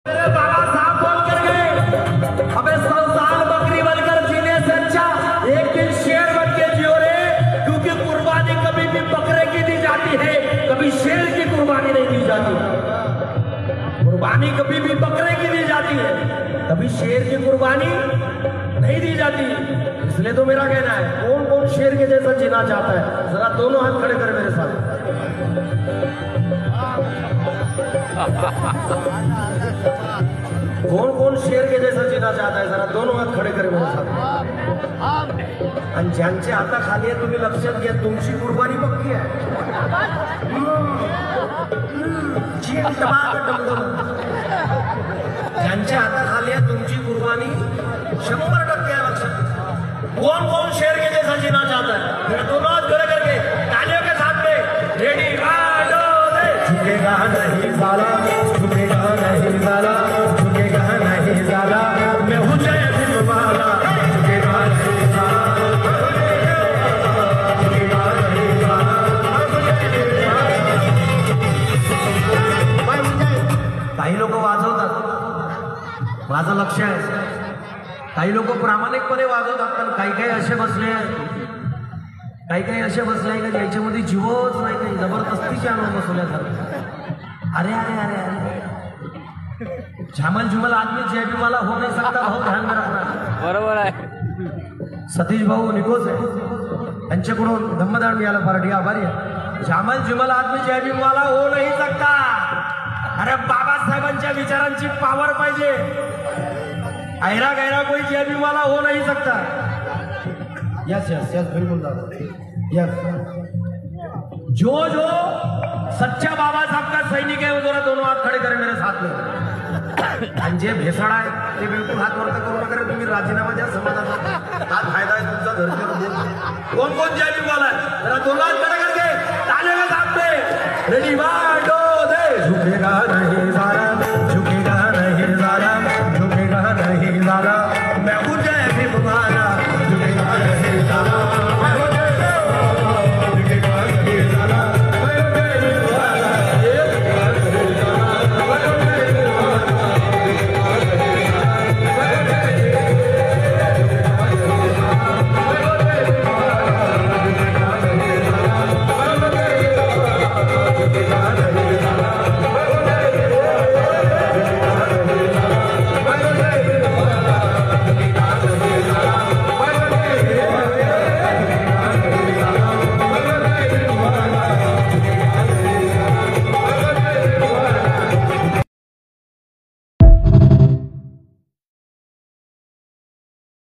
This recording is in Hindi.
मेरे बाबा साहब बोल कर गए, हमें 100 साल बकरी बनकर जीने से अच्छा एक दिन शेर बन के जियो रे, क्योंकि कुर्बानी कभी भी बकरे की दी जाती है, कभी शेर की कुर्बानी नहीं दी जाती। कुर्बानी कभी भी बकरे की दी जाती है, कभी शेर की कुर्बानी नहीं दी जाती। इसलिए तो मेरा कहना है, कौन कौन शेर के जैसा जीना चाहता है, जरा दोनों हाथ खड़े कर मेरे साथ। कौन कौन शेर के जैसा जीना चाहता है, जरा दोनों हात खडे करे मेरे साथ। आणि ज्यांचे हाताखाली आहे तुम्ही लक्षात घ्या, तुमची कुर्बानी पक्की आहे। ज्यांच्या हाताखाली आहे तुमची कुर्बानी 100% आहे, लक्षात। कौन कौन शेर के जैसा जीना चाहता है, मेरे दोनों हाथ खड़े करके तालियों के साथ में रेडी झुकेगा नहीं साला, झुकेगा नहीं साला, झुकेगा नहीं साला, मैं हूँ जय भीम वाला, झुकेगा नहीं साला, झुकेगा नहीं साला। काही लोक वाजवतात, माझं लक्ष आहे, काही लोक प्रामाणिकपणे वाजवतात, पण काही काही असे बसले, काही काही असे बसले का ज्याच्यामध्ये जीवच नाही, काही जबरदस्तीचे आणून बसवल्यासारखं। अरे अरे अरे अरे, झामल जुमल आदमी जेबी वाला हो नहीं सकता, भाऊ ध्यान में रखना। बरोबर आहे। सतीश भाऊ निकोस आहे, त्यांच्याकडून धम्मदार मिळाला पार्टी, आभारी आहे। झामल जुमल आदमी जेबी वाला हो नहीं सकता, अरे बाबासाहेबांच्या विचारांची पावर पाहिजे, ऐरा गैरा कोई जेबी वाला हो नहीं सकता। यस यस यस बिल्कुल यस। जो जो सच्चा बाबा साहब का सैनिक है वो जरा दोनों हाथ खड़े करें मेरे साथ में। आणि जे भेसळ आहे ते बिलकुल हात वरती करू नका, तुम्ही राजीनामा द्या समाजाचा, काय फायदा आहे तुमचा धरतीवर। कौन कौन जेबी वाला है, जरा दोनों हाथ खड़े करके तालियों के साथ में रेडी 1 2 3 झुकेगा नहीं